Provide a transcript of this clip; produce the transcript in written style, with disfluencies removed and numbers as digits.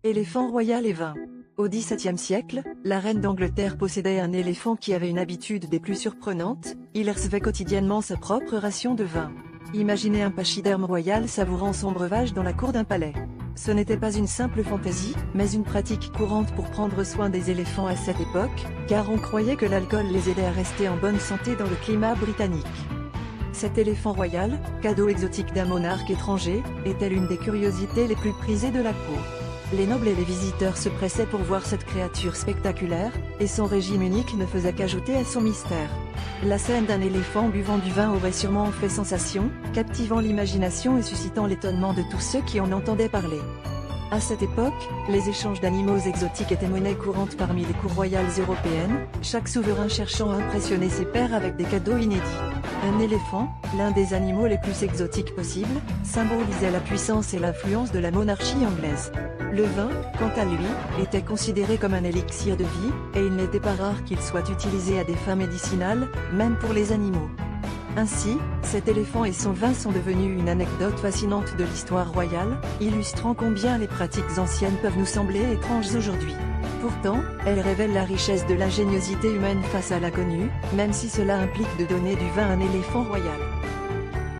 Éléphant royal et vin. Au XVIIe siècle, la reine d'Angleterre possédait un éléphant qui avait une habitude des plus surprenantes, il recevait quotidiennement sa propre ration de vin. Imaginez un pachyderme royal savourant son breuvage dans la cour d'un palais. Ce n'était pas une simple fantaisie, mais une pratique courante pour prendre soin des éléphants à cette époque, car on croyait que l'alcool les aidait à rester en bonne santé dans le climat britannique. Cet éléphant royal, cadeau exotique d'un monarque étranger, était l'une des curiosités les plus prisées de la cour. Les nobles et les visiteurs se pressaient pour voir cette créature spectaculaire, et son régime unique ne faisait qu'ajouter à son mystère. La scène d'un éléphant buvant du vin aurait sûrement fait sensation, captivant l'imagination et suscitant l'étonnement de tous ceux qui en entendaient parler. À cette époque, les échanges d'animaux exotiques étaient monnaie courante parmi les cours royales européennes, chaque souverain cherchant à impressionner ses pairs avec des cadeaux inédits. Un éléphant, l'un des animaux les plus exotiques possibles, symbolisait la puissance et l'influence de la monarchie anglaise. Le vin, quant à lui, était considéré comme un élixir de vie, et il n'était pas rare qu'il soit utilisé à des fins médicinales, même pour les animaux. Ainsi, cet éléphant et son vin sont devenus une anecdote fascinante de l'histoire royale, illustrant combien les pratiques anciennes peuvent nous sembler étranges aujourd'hui. Pourtant, elles révèlent la richesse de l'ingéniosité humaine face à l'inconnu, même si cela implique de donner du vin à un éléphant royal.